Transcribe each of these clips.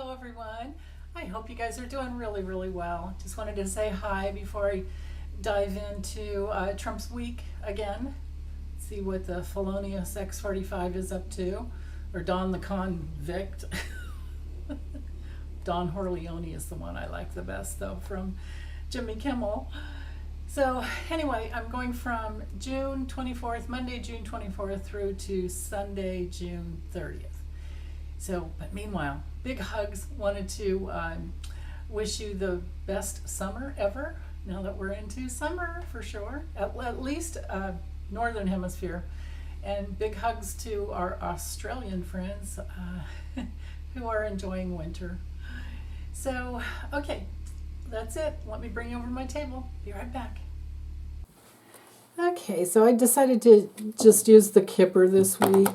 Hello everyone. I hope you guys are doing really well. Just wanted to say hi before I dive into Trump's week again. See what the felonious X45 is up to, or Don the convict. Don Corleone is the one I like the best though, from Jimmy Kimmel. So anyway, I'm going from June 24th, Monday, June 24th through to Sunday, June 30th. So, but meanwhile, big hugs. Wanted to wish you the best summer ever, now that we're into summer for sure, at least Northern Hemisphere. And big hugs to our Australian friends who are enjoying winter. So, okay, that's it. Let me bring you over to my table. Be right back. Okay, so I decided to just use the Kipper this week.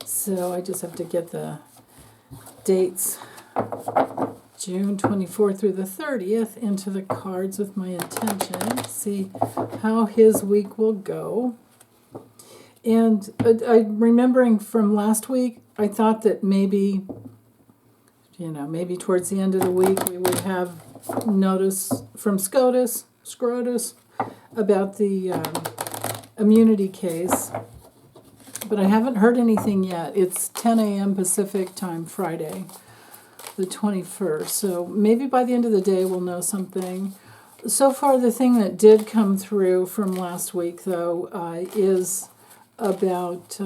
So I just have to get the dates, June 24th through the 30th, into the cards with my intention. See how his week will go. And I'm remembering from last week, I thought that maybe towards the end of the week we would have notice from Scrotus about the immunity case. But I haven't heard anything yet. It's 10 a.m. Pacific time, Friday, the 21st. So maybe by the end of the day we'll know something. So far, the thing that did come through from last week, though, is about,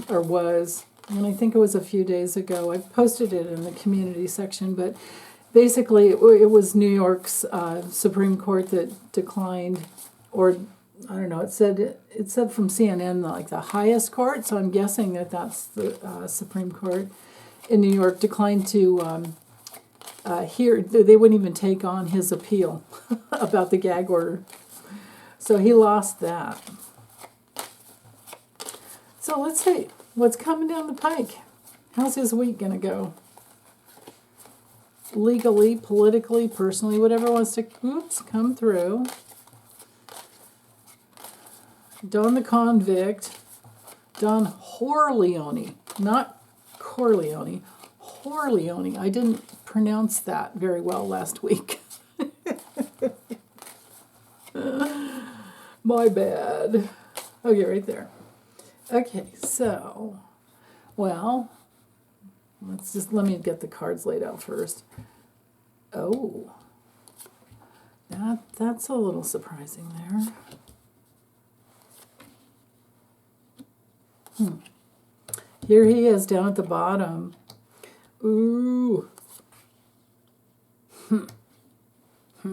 or was, and I think it was a few days ago. I posted it in the community section, but basically it was New York's Supreme Court that declined, or I don't know, it said from CNN like the highest court, so I'm guessing that that's the Supreme Court in New York declined to hear, they wouldn't even take on his appeal about the gag order. So he lost that. So let's see what's coming down the pike. How's his week going to go? Legally, politically, personally, whatever wants to come through. Don the convict, Don Corleone, not Corleone, Corleone. I didn't pronounce that very well last week. My bad. Okay, right there. Okay, so, well, let me get the cards laid out first. Oh, that's a little surprising there. Here he is down at the bottom. Ooh. Let me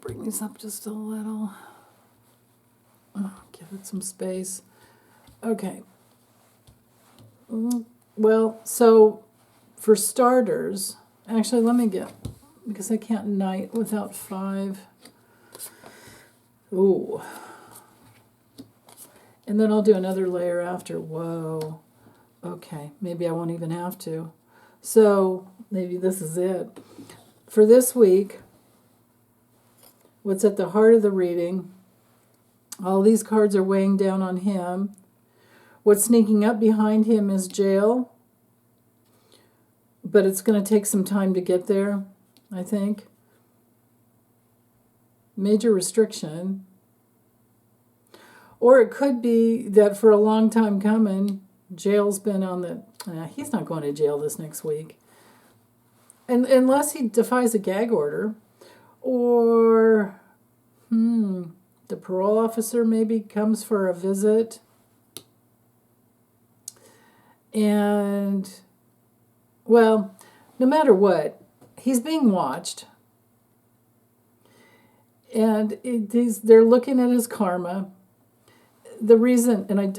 bring these up just a little. Give it some space. Okay. Well, so for starters, actually let me get, because I can't knight without 5. Ooh. And then I'll do another layer after. Whoa. Okay, maybe I won't even have to. So maybe this is it. For this week, what's at the heart of the reading, all these cards are weighing down on him. What's sneaking up behind him is jail, but it's going to take some time to get there, I think. Major restriction. Or it could be that for a long time coming, jail's been on the... he's not going to jail this next week. And unless he defies a gag order. Or, the parole officer maybe comes for a visit. And, well, no matter what, he's being watched. And they're looking at his karma. The reason, and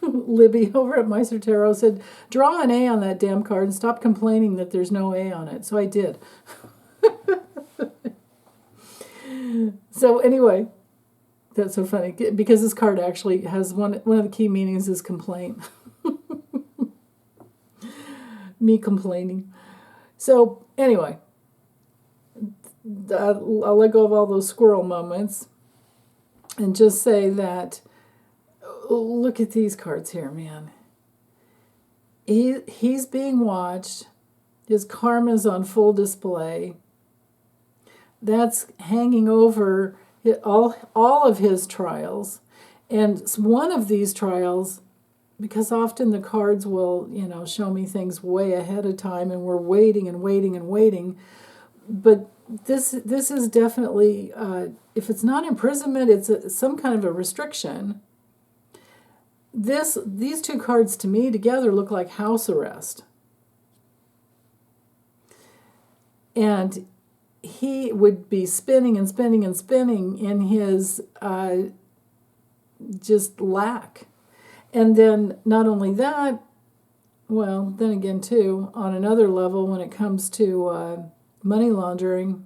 Libby over at Meister Tarot said, draw an A on that damn card and stop complaining that there's no A on it. So I did. So anyway, that's so funny, because this card actually has one of the key meanings is complaint. Me complaining. So anyway, I'll let go of all those squirrel moments and just say that, look at these cards here, man. He's being watched. His karma's on full display. That's hanging over all of his trials. And one of these trials, because often the cards will, show me things way ahead of time, and we're waiting and waiting and waiting. But this is definitely, if it's not imprisonment, it's some kind of a restriction. These two cards to me together look like house arrest. And he would be spinning and spinning and spinning in his just lack. And then not only that, well, then again too, on another level, when it comes to money laundering,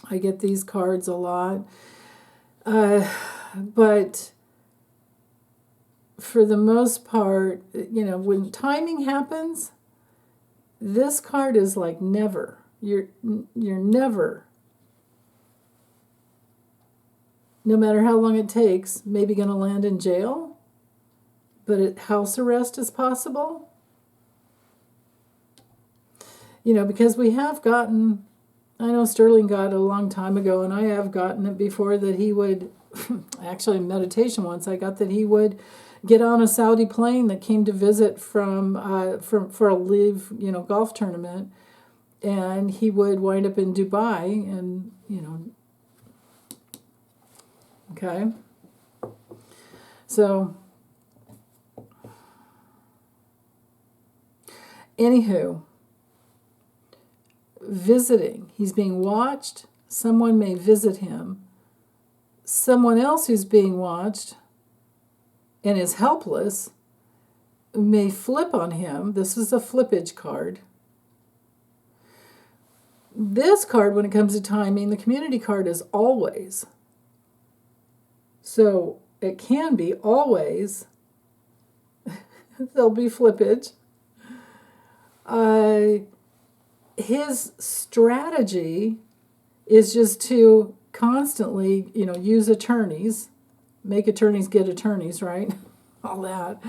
I get these cards a lot. But for the most part, when timing happens, this card is like never. You're never, no matter how long it takes, maybe going to land in jail, but house arrest is possible. Because we have gotten, I know Sterling got it a long time ago, and I have gotten it before, that he would, actually in meditation once, I got that he would get on a Saudi plane that came to visit for a live, golf tournament, and he would wind up in Dubai, and, okay. So, anywho, visiting. He's being watched. Someone may visit him. Someone else who's being watched and is helpless may flip on him. This is a flippage card. This card, when it comes to timing, the community card is always. So it can be always. There'll be flippage. His strategy is just to constantly, use attorneys, make attorneys get attorneys, right? All that.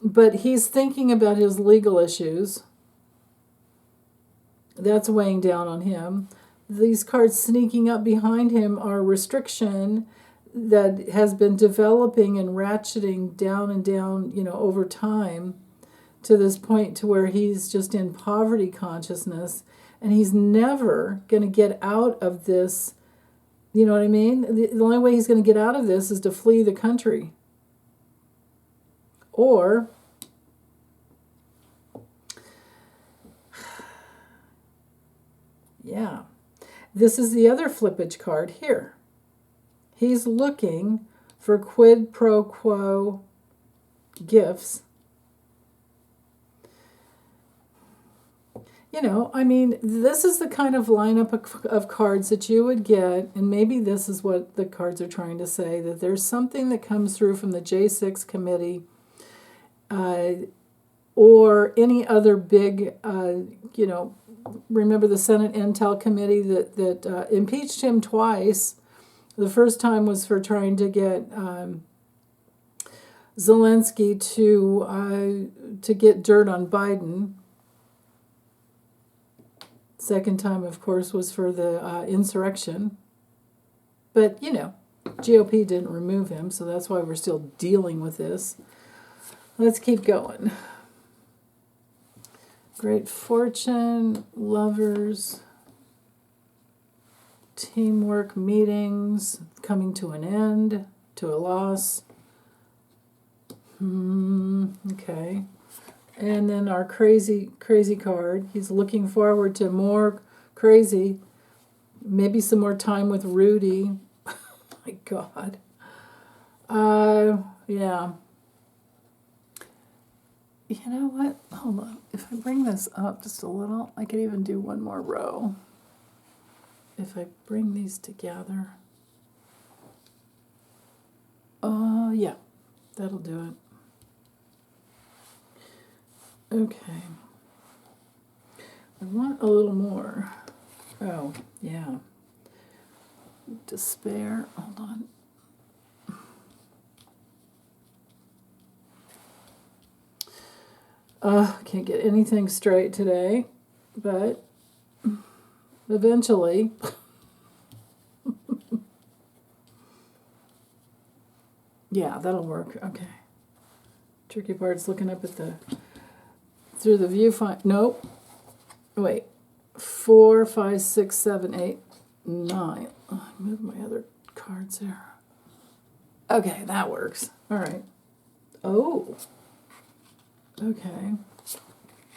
But he's thinking about his legal issues. That's weighing down on him. These cards sneaking up behind him are restriction that has been developing and ratcheting down and down, over time, to this point to where he's just in poverty consciousness, and he's never going to get out of this. You know what I mean? The only way he's going to get out of this is to flee the country. Or yeah, this is the other flippage card here. He's looking for quid pro quo gifts. This is the kind of lineup of cards that you would get, and maybe this is what the cards are trying to say, that there's something that comes through from the J6 committee or any other big, remember the Senate Intel Committee that impeached him twice. The first time was for trying to get Zelensky to get dirt on Biden. Second time, of course, was for the insurrection. But, GOP didn't remove him, so that's why we're still dealing with this. Let's keep going. Great fortune, lovers, teamwork, meetings, coming to an end, to a loss. Okay. And then our crazy card. He's looking forward to more crazy, maybe some more time with Rudy. My God. Yeah. You know what? Hold on. If I bring this up just a little, I could even do one more row. If I bring these together. Yeah. That'll do it. Okay. I want a little more. Oh, yeah. Despair. Hold on. Can't get anything straight today, but eventually. Yeah, that'll work. Okay. Tricky part's looking up at through the viewfinder. Nope. Wait. 4, 5, 6, 7, 8, 9. Oh, I moved my other cards there. Okay, that works. All right. Oh. Okay.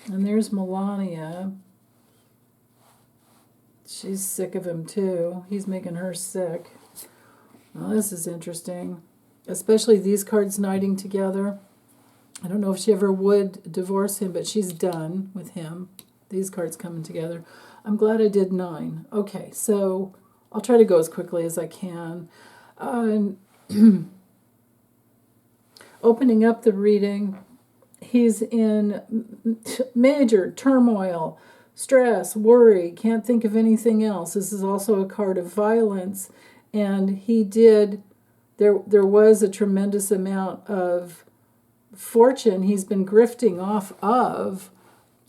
And there's Melania. She's sick of him too. He's making her sick. Well, this is interesting. Especially these cards knighting together. I don't know if she ever would divorce him, but she's done with him. These cards coming together. I'm glad I did 9. Okay, so I'll try to go as quickly as I can. Opening up the reading, he's in major turmoil, stress, worry, can't think of anything else. This is also a card of violence, and there was a tremendous amount of fortune he's been grifting off of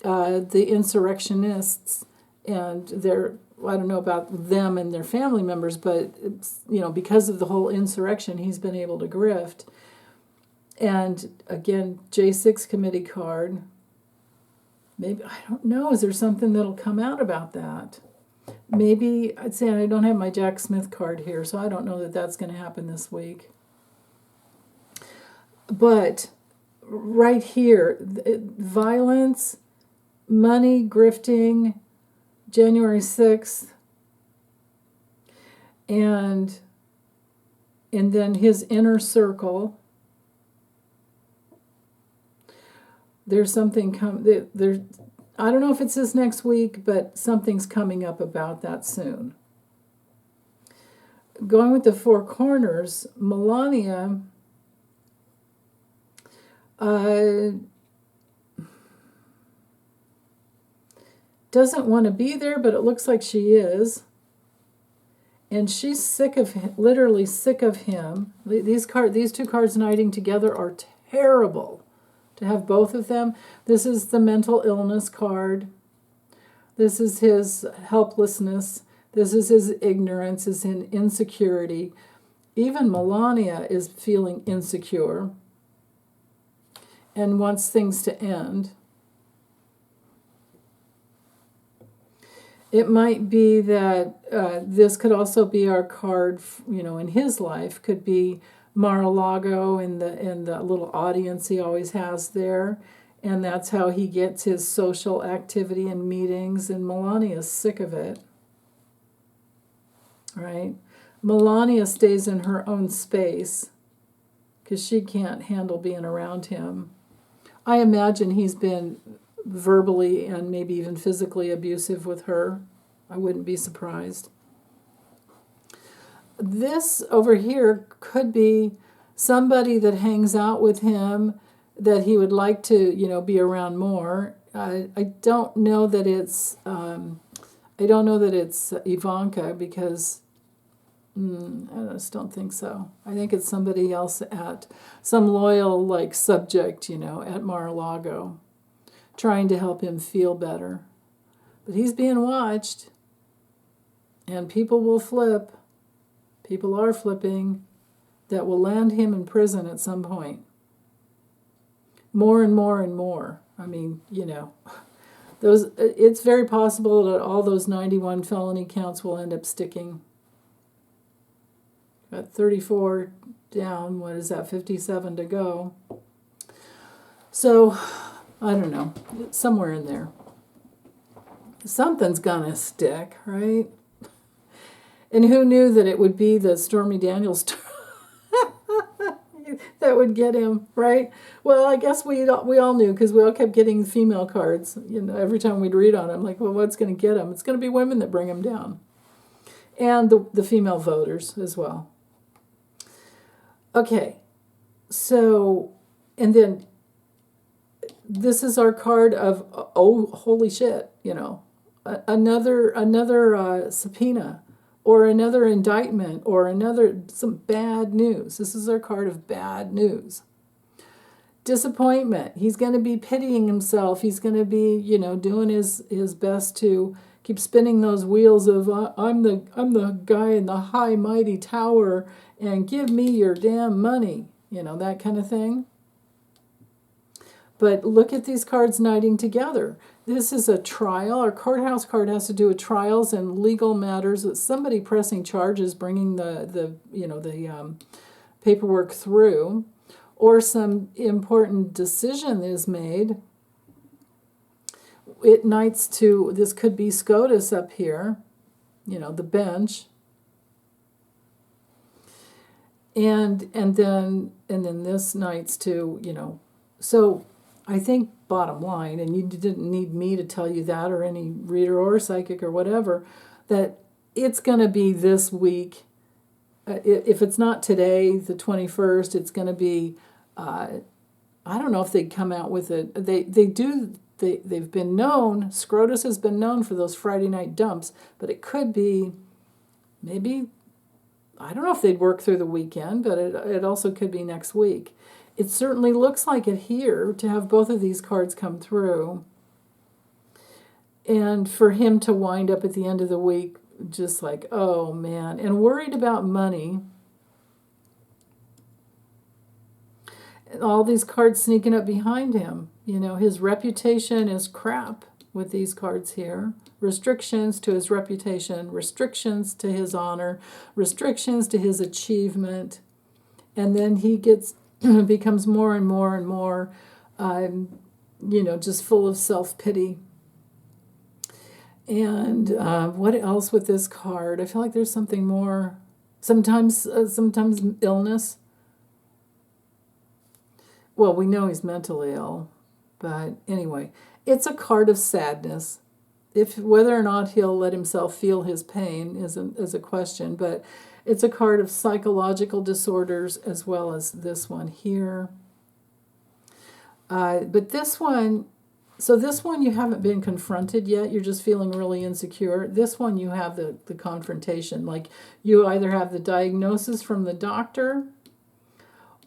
the insurrectionists, and I don't know about them and their family members, but because of the whole insurrection, he's been able to grift. And again, J6 committee card. Maybe, I don't know, is there something that'll come out about that? Maybe, I'd say I don't have my Jack Smith card here, so I don't know that that's going to happen this week. But right here, violence, money, grifting, January 6th, and then his inner circle. There's something I don't know if it's this next week, but something's coming up about that soon. Going with the 4 corners, Melania doesn't want to be there, but it looks like she is. And she's sick of him, literally sick of him. These 2 cards knighting together are terrible. To have both of them. This is the mental illness card. This is his helplessness. This is his ignorance, his insecurity. Even Melania is feeling insecure and wants things to end. It might be that this could also be our card, in his life, could be Mar-a-Lago and the little audience he always has there, and that's how he gets his social activity and meetings, and Melania's sick of it, right? Melania stays in her own space because she can't handle being around him. I imagine he's been verbally and maybe even physically abusive with her. I wouldn't be surprised. This over here could be somebody that hangs out with him that he would like to, be around more. I don't know that it's Ivanka because I just don't think so. I think it's somebody else at some loyal subject, at Mar-a-Lago, trying to help him feel better. But he's being watched, and people will flip. People are flipping that will land him in prison at some point. More and more and more. I mean, it's very possible that all those 91 felony counts will end up sticking. Got 34 down. What is that? 57 to go. So, I don't know. It's somewhere in there. Something's gonna stick, right? And who knew that it would be the Stormy Daniels that would get him, right? Well, I guess we all knew because we all kept getting female cards. Every time we'd read on him, like, well, what's going to get him? It's going to be women that bring him down, and the female voters as well. Okay, so and then this is our card of holy shit, another subpoena. Or another indictment, or some bad news. This is our card of bad news. disappointment. He's going to be pitying himself. He's going to be, doing his best to keep spinning those wheels of I'm the guy in the high mighty tower and give me your damn money, that kind of thing. But look at these cards knighting together. This is a trial. Our courthouse card has to do with trials and legal matters. It's somebody pressing charges, bringing the paperwork through, or some important decision is made. It knights to, this could be SCOTUS up here, the bench. And then this knights to, so I think bottom line, and you didn't need me to tell you that, or any reader or psychic or whatever, that it's going to be this week. If it's not today, the 21st, it's going to be, I don't know if they'd come out with it. They've been known, SCOTUS has been known for those Friday night dumps, but it could be maybe, I don't know if they'd work through the weekend, but it also could be next week. It certainly looks like it here to have both of these cards come through. And for him to wind up at the end of the week just like, oh man, and worried about money. And all these cards sneaking up behind him. His reputation is crap with these cards here. Restrictions to his reputation, restrictions to his honor, restrictions to his achievement. And then he becomes more and more and more, just full of self-pity. And what else with this card? I feel like there's something more. Sometimes illness. Well, we know he's mentally ill, but anyway, it's a card of sadness. Whether or not he'll let himself feel his pain is a question, but it's a card of psychological disorders as well as this one here. But this one, this one you haven't been confronted yet. You're just feeling really insecure. This one you have the confrontation. Like you either have the diagnosis from the doctor,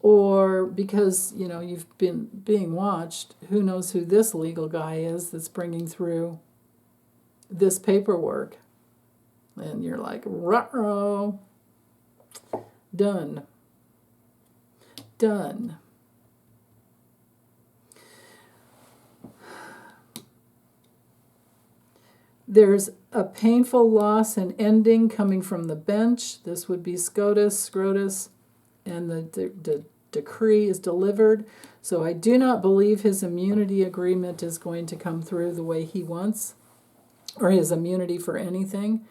or because, you've been being watched, who knows who this legal guy is that's bringing through this paperwork. And you're like, ruh-roh. Done. There's a painful loss and ending coming from the bench. This would be SCOTUS, and the decree is delivered. So I do not believe his immunity agreement is going to come through the way he wants, or his immunity for anything.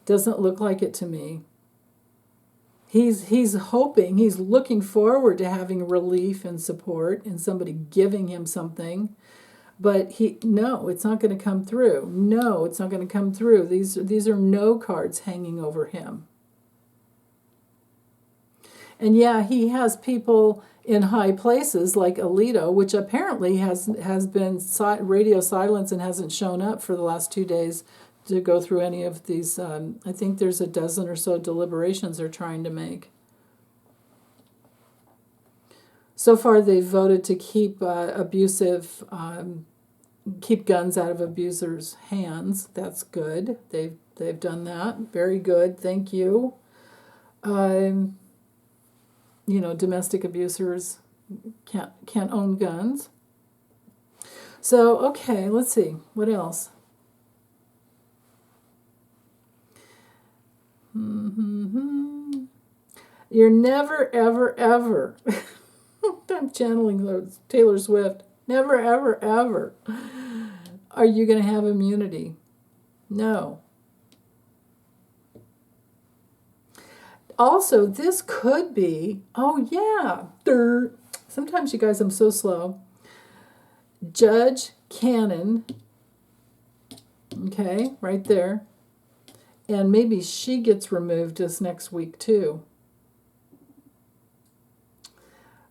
Doesn't look like it to me. He's hoping, he's looking forward to having relief and support and somebody giving him something. But no, it's not going to come through. No, it's not going to come through. These are no cards hanging over him. And yeah, he has people in high places like Alito, which apparently has been radio silence and hasn't shown up for the last 2 days to go through any of these. I think there's a dozen or so deliberations they're trying to make. So far, they've voted to keep keep guns out of abusers' hands. That's good. They've done that. Very good. Thank you. Domestic abusers can't own guns. So, okay, let's see. What else? You're never, ever, ever, I'm channeling Taylor Swift, never, ever, ever are you going to have immunity. No. Also, this could be, sometimes, you guys, I'm so slow. Judge Cannon, okay, right there. And maybe she gets removed this next week, too.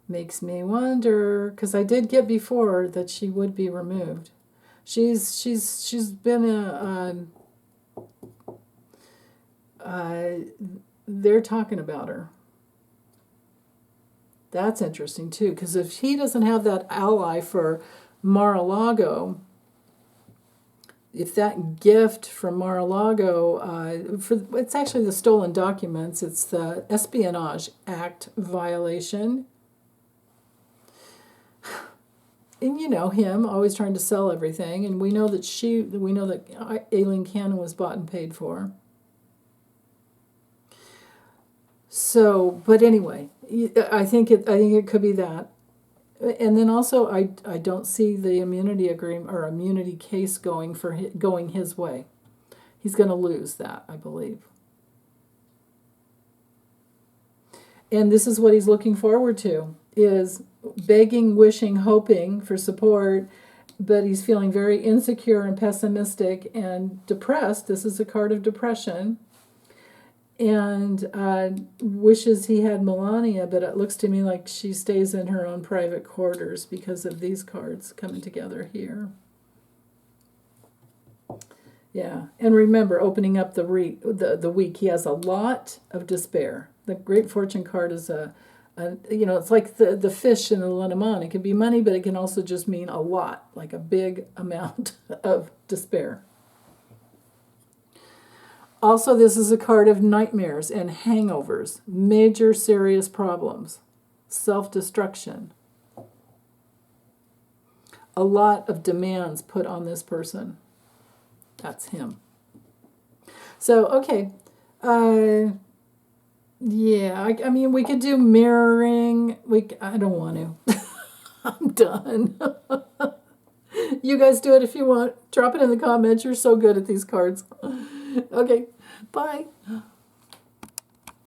Makes me wonder, because I did get before that she would be removed. She's been they're talking about her. That's interesting too, because if he doesn't have that ally for Mar-a-Lago, if that gift from Mar-a-Lago, it's actually the stolen documents, it's the Espionage Act violation. And you know him, always trying to sell everything, and we know that Aileen Cannon was bought and paid for. So, but anyway, I think it could be that. And then also, I don't see the immunity agreement or immunity case going his way. He's going to lose that, I believe. And this is what he's looking forward to, is begging, wishing, hoping for support, but he's feeling very insecure and pessimistic and depressed. This is a card of depression. And wishes he had Melania, but it looks to me like she stays in her own private quarters because of these cards coming together here. Yeah, and remember, opening up the week, he has a lot of despair. The Great Fortune card is it's like the fish in the Lenormand. It can be money, but it can also just mean a lot, like a big amount of despair. Also, this is a card of nightmares and hangovers, major serious problems, self-destruction. A lot of demands put on this person. That's him. So, okay. Yeah, I mean, we could do mirroring. I don't want to. I'm done. You guys do it if you want. Drop it in the comments. You're so good at these cards. Okay, bye.